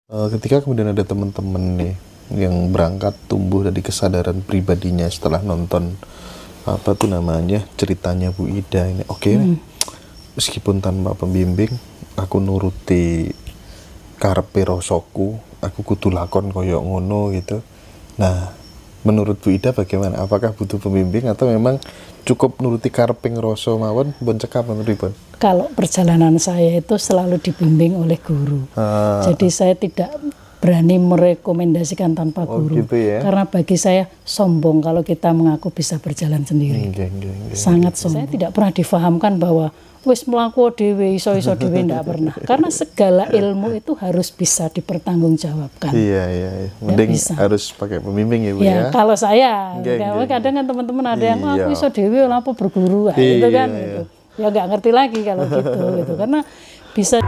Ketika kemudian ada teman-teman nih yang berangkat tumbuh dari kesadaran pribadinya setelah nonton apa tuh namanya ceritanya Bu Ida ini, oke nih, meskipun tanpa pembimbing aku nuruti karepe rasaku, aku kudu lakon koyo ngono gitu. Nah, menurut Bu Ida bagaimana? Apakah butuh pembimbing atau memang cukup nuruti karepe ngrasa mawon pun cekap menuripun? Kalau perjalanan saya itu selalu dibimbing oleh guru. Jadi saya tidak berani merekomendasikan tanpa guru. Gitu ya? Karena bagi saya sombong kalau kita mengaku bisa berjalan sendiri. Sangat sombong. Saya tidak pernah difahamkan bahwa wis mlaku dhewe iso-iso dhewe, ndak pernah. Karena segala ilmu itu harus bisa dipertanggungjawabkan. Iya. Mending harus pakai pembimbing ya Bu ya. Kalau saya, kadang kan teman-teman ada yang aku iso dhewe lha apa berguru gitu kan gitu. Ya nggak ngerti lagi kalau gitu karena bisa.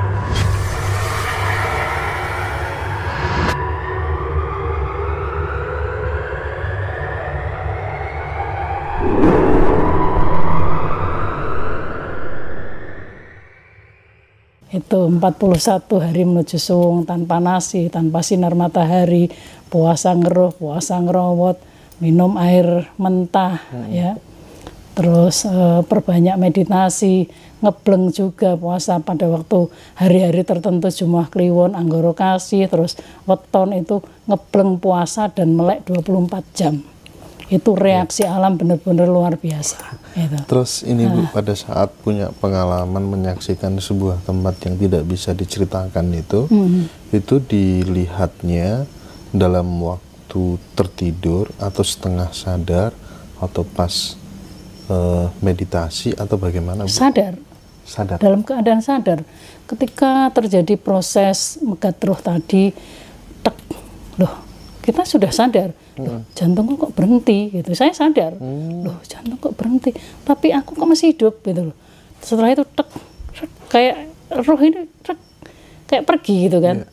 Itu 41 hari menuju suwung tanpa nasi, tanpa sinar matahari, puasa ngeruh, puasa ngerowot, minum air mentah ya. Terus perbanyak meditasi, ngebleng juga puasa pada waktu hari-hari tertentu Jumat Kliwon, Anggoro Kasih, terus weton itu ngebleng puasa dan melek 24 jam. Itu reaksi alam benar-benar luar biasa. Gitu. Terus ini Bu, pada saat punya pengalaman menyaksikan sebuah tempat yang tidak bisa diceritakan itu dilihatnya dalam waktu tertidur atau setengah sadar atau pas meditasi atau bagaimana Bu? Sadar. Dalam keadaan sadar. Ketika terjadi proses megat ruh tadi, tek, loh kita sudah sadar, loh jantungku kok berhenti gitu. Saya sadar, loh jantung kok berhenti, tapi aku kok masih hidup gitu loh. Setelah itu tek, kayak ruh ini tek, kayak pergi gitu kan.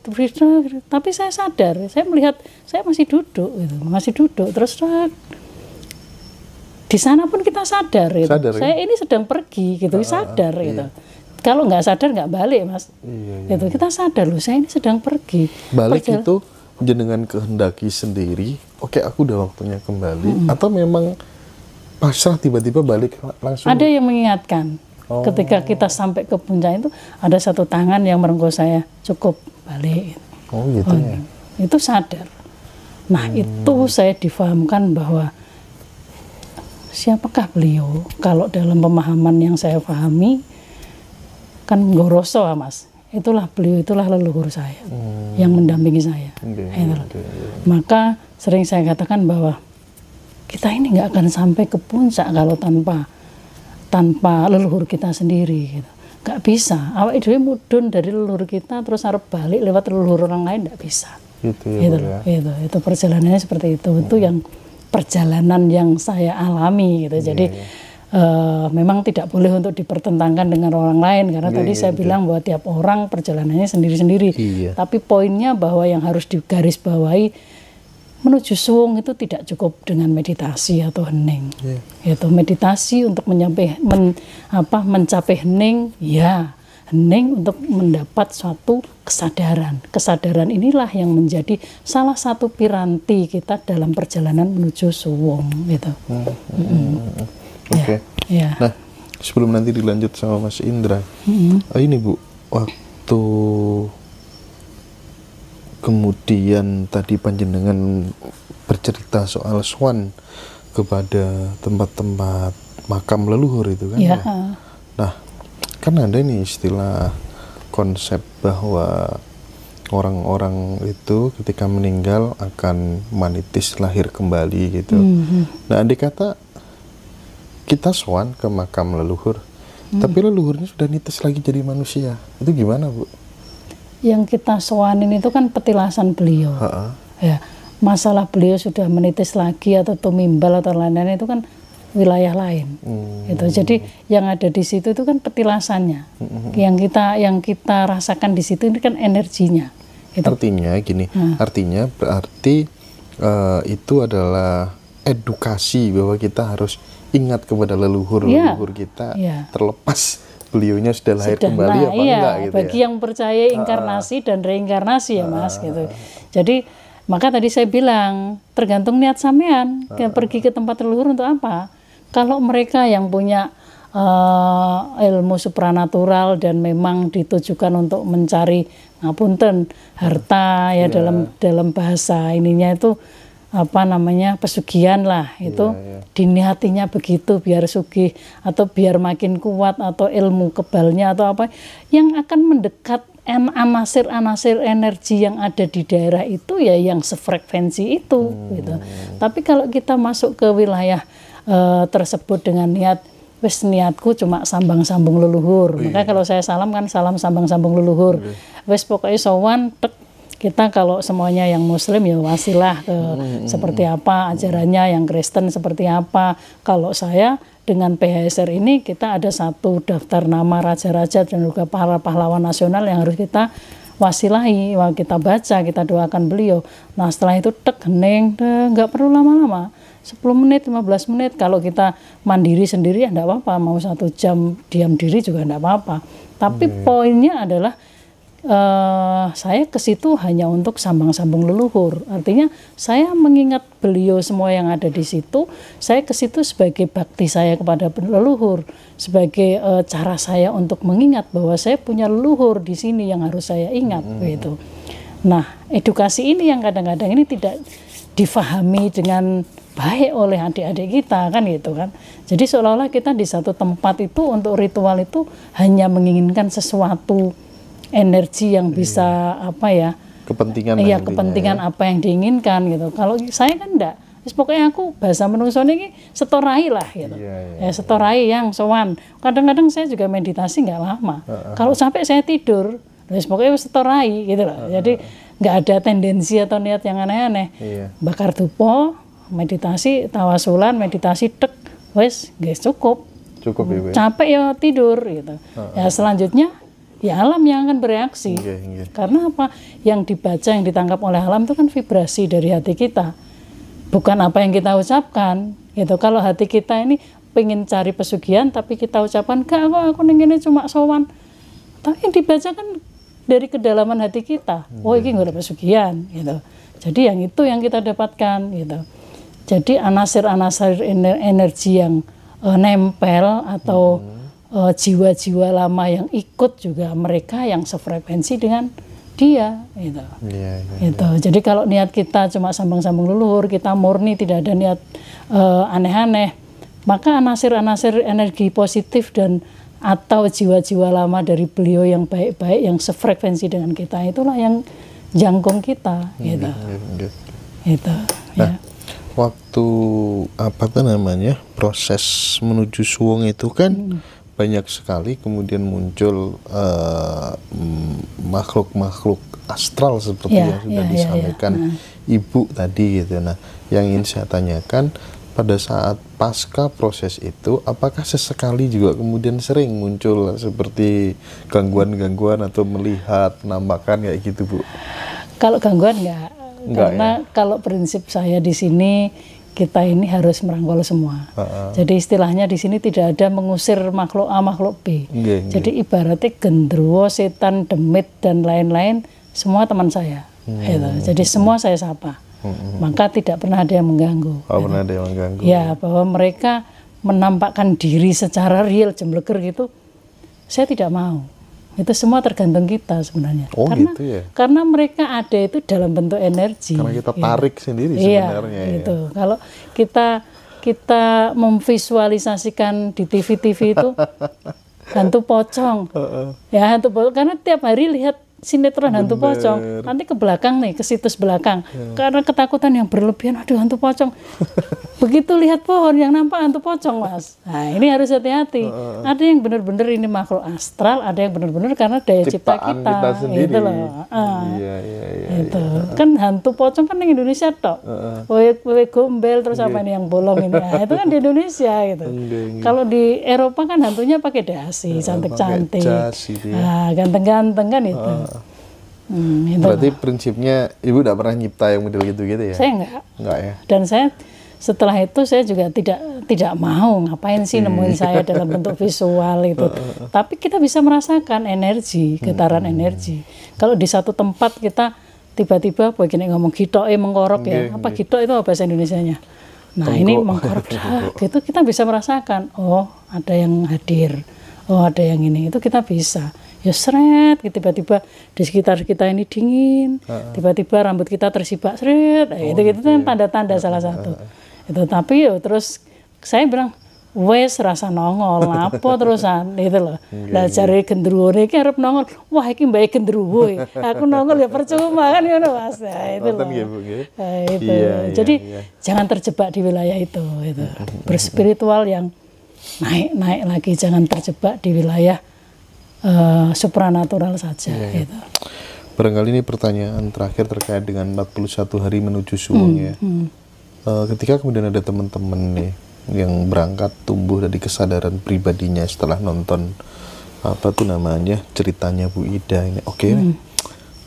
Tapi saya sadar, saya melihat saya masih duduk gitu, terus tek, di sana pun kita sadar gitu. Saya ini sedang pergi gitu, sadar gitu. Kalau nggak sadar nggak balik Mas. Gitu. Kita sadar loh, saya ini sedang pergi. Balik itu jenengan kehendaki sendiri. Oke, aku udah waktunya kembali. Atau memang pasrah tiba-tiba balik langsung? Ada yang mengingatkan. Ketika kita sampai ke puncak itu ada satu tangan yang merengkuh saya, cukup balik. Gitu ya. Itu sadar. Nah itu saya difahamkan bahwa siapakah beliau? Kalau dalam pemahaman yang saya pahami, kan Goroso Mas, beliau itulah leluhur saya, yang mendampingi saya. Maka sering saya katakan bahwa kita ini nggak akan sampai ke puncak kalau tanpa leluhur kita sendiri. Gitu. Nggak bisa. Awak dhewe mudhun dari leluhur kita terus arep balik lewat leluhur orang lain, nggak bisa. Itu perjalanannya seperti itu. Itu yang perjalanan yang saya alami gitu. Jadi memang tidak boleh untuk dipertentangkan dengan orang lain karena tadi saya bilang bahwa tiap orang perjalanannya sendiri-sendiri. Tapi poinnya bahwa yang harus digarisbawahi menuju suwung itu tidak cukup dengan meditasi atau hening. Itu meditasi untuk mencapai hening, ya. Hening untuk mendapat suatu kesadaran. Kesadaran inilah yang menjadi salah satu piranti kita dalam perjalanan menuju suwung gitu. Nah, sebelum nanti dilanjut sama Mas Indra, ini Bu, waktu kemudian tadi panjenengan bercerita soal sowan kepada tempat-tempat makam leluhur itu kan? Nah, kan ada nih istilah konsep bahwa orang-orang itu ketika meninggal akan manitis lahir kembali gitu. Nah, andai kata kita sowan ke makam leluhur, tapi leluhurnya sudah nitis lagi jadi manusia, itu gimana Bu? Yang kita sowanin itu kan petilasan beliau. Ya, masalah beliau sudah menitis lagi atau tumimbal atau lain-lain itu kan wilayah lain. Gitu. Jadi yang ada di situ itu kan petilasannya. Yang kita rasakan di situ ini kan energinya. Gitu. Artinya gini, artinya berarti itu adalah edukasi bahwa kita harus ingat kepada leluhur kita terlepas beliaunya sudah lahir kembali apa iya, enggak gitu bagi yang percaya inkarnasi dan reinkarnasi ya Mas gitu. Jadi maka tadi saya bilang tergantung niat sampean pergi ke tempat leluhur untuk apa. Kalau mereka yang punya ilmu supranatural dan memang ditujukan untuk mencari ngapunten harta ya dalam bahasa ininya itu apa namanya pesugihan lah itu diniatinya begitu biar sugih atau biar makin kuat atau ilmu kebalnya atau apa yang akan mendekat anasir-anasir energi yang ada di daerah itu ya yang sefrekuensi itu gitu. Tapi kalau kita masuk ke wilayah tersebut dengan niat wis niatku cuma sambang-sambung leluhur. Maka kalau saya salam kan salam sambang-sambung leluhur. Wis pokoknya sowan tek kita kalau semuanya yang muslim ya wasilah ke seperti apa ajarannya, yang Kristen seperti apa. Kalau saya dengan PHSR ini kita ada satu daftar nama raja-raja dan juga para pahlawan nasional yang harus kita wasilahi, kita baca, kita doakan beliau. Nah setelah itu tek hening, nggak perlu lama-lama. 10 menit, 15 menit, kalau kita mandiri sendiri ya enggak apa-apa, mau 1 jam diam diri juga enggak apa-apa. Tapi poinnya adalah saya ke situ hanya untuk sambang-sambung leluhur. Artinya saya mengingat beliau semua yang ada di situ, saya ke situ sebagai bakti saya kepada leluhur, sebagai cara saya untuk mengingat bahwa saya punya leluhur di sini yang harus saya ingat gitu. Nah, edukasi ini yang kadang-kadang ini tidak difahami dengan baik oleh adik-adik kita kan gitu kan. Jadi seolah-olah kita di satu tempat itu untuk ritual itu hanya menginginkan sesuatu energi yang bisa apa ya kepentingan iya kepentingan apa yang diinginkan gitu. Kalau saya kan enggak, pokoknya aku bahasa menungsone ini setorai lah gitu. Setorai yang sowan. Kadang-kadang saya juga meditasi nggak lama. Kalau sampai saya tidur, pokoknya setorai gitu loh. Jadi nggak ada tendensi atau niat yang aneh-aneh. Bakar dupo, meditasi, tawasulan, meditasi tek, wes guys cukup ya, capek ya tidur gitu. Ya selanjutnya ya alam yang akan bereaksi. Karena apa? Yang dibaca, yang ditangkap oleh alam itu kan vibrasi dari hati kita, bukan apa yang kita ucapkan gitu. Kalau hati kita ini pengen cari pesugihan tapi kita ucapkan gak aku ini cuma sowan, tapi yang dibaca kan dari kedalaman hati kita, oh ini gak ada pesugihan gitu. Jadi yang itu yang kita dapatkan gitu. Jadi anasir-anasir energi yang nempel atau jiwa-jiwa lama yang ikut juga mereka yang sefrekuensi dengan dia gitu. Gitu. Jadi kalau niat kita cuma sambang-sambung leluhur, kita murni tidak ada niat aneh-aneh, maka anasir-anasir energi positif dan atau jiwa-jiwa lama dari beliau yang baik-baik yang sefrekuensi dengan kita itulah yang jangkung kita gitu. Gitu. Nah, waktu apa tuh namanya proses menuju suwung itu kan banyak sekali kemudian muncul makhluk-makhluk astral seperti yang sudah disampaikan Ibu tadi gitu. Nah, yang ingin saya tanyakan pada saat pasca proses itu, apakah sesekali juga kemudian sering muncul seperti gangguan-gangguan atau melihat penampakan kayak gitu, Bu? Kalau gangguan enggak karena kalau prinsip saya di sini kita ini harus merangkul semua. Jadi istilahnya di sini tidak ada mengusir makhluk A, makhluk B. Jadi ibaratnya gendruwo, setan, demit dan lain-lain semua teman saya. Gitu. Jadi semua saya sapa. Maka tidak pernah ada yang mengganggu. Pernah ada yang mengganggu. Ya, bahwa mereka menampakkan diri secara real jembleker gitu, saya tidak mau. Itu semua tergantung kita sebenarnya. Karena, gitu ya? Karena mereka ada itu dalam bentuk energi. Karena kita tarik sendiri sebenarnya. Gitu. Kalau kita memvisualisasikan di TV-TV itu hantu pocong, ya hantu pocong. Karena tiap hari lihat sinetron hantu pocong, nanti ke belakang nih, ke situs belakang, karena ketakutan yang berlebihan, aduh hantu pocong. Begitu lihat pohon yang nampak hantu pocong, Mas. Nah ini harus hati-hati. Ada yang benar-benar ini makhluk astral, ada yang benar-benar karena daya cipta kita gitu loh. Itu kan hantu pocong kan di Indonesia tok. Wewe gombel terus apa ini yang bolong ini, itu kan di Indonesia gitu. Kalau di Eropa kan hantunya pakai dasi, cantik-cantik, ganteng-ganteng kan itu. Berarti prinsipnya Ibu tidak pernah nyipta yang model gitu-gitu ya? Saya enggak. Enggak ya? Dan setelah itu saya juga tidak mau ngapain sih nemuin saya dalam bentuk visual itu. Tapi kita bisa merasakan energi, getaran energi. Kalau di satu tempat kita tiba-tiba begini ngomong githok mengkorok ya. Apa githok itu bahasa Indonesianya? Nah, ini mengkorok gitu kita bisa merasakan, oh ada yang hadir. Oh ada yang ini, itu kita bisa. Ya seret, tiba-tiba di sekitar kita ini dingin, tiba-tiba rambut kita tersibak seret, itu kan tanda-tanda salah satu. Itu tapi ya terus saya bilang, wes rasa nongol, apa terusan, itu loh. Lah cari gendruwo iki arep nongol, wah iki mbake gendruwo, aku nongol ya percuma kan ngono Mas. Nah, itu loh. Nah, itu. Jadi jangan terjebak di wilayah itu. Berspiritual yang naik lagi, jangan terjebak di wilayah supranatural saja. Gitu. Barangkali ini pertanyaan terakhir terkait dengan 41 hari menuju Suwung ya. Ketika kemudian ada teman-teman nih yang berangkat tumbuh dari kesadaran pribadinya setelah nonton apa tuh namanya ceritanya Bu Ida ini,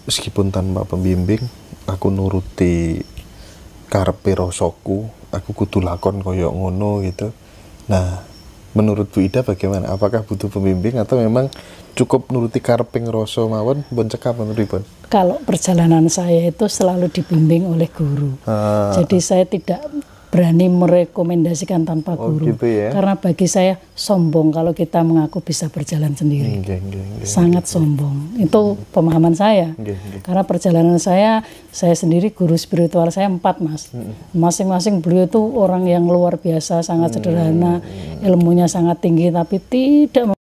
meskipun tanpa pembimbing aku nuruti karepe rasaku, aku kudu lakon koyo ngono gitu. Nah, menurut Bu Ida bagaimana? Apakah butuh pembimbing atau memang cukup nuruti karping rasa mawon pun cekap menuripun? Kalau perjalanan saya itu selalu dibimbing oleh guru. Jadi saya tidak berani merekomendasikan tanpa guru. Gitu ya? Karena bagi saya sombong kalau kita mengaku bisa berjalan sendiri. Sangat sombong. Itu pemahaman saya. Karena perjalanan saya sendiri guru spiritual saya 4 Mas. Masing-masing beliau itu orang yang luar biasa, sangat sederhana, ilmunya sangat tinggi tapi tidak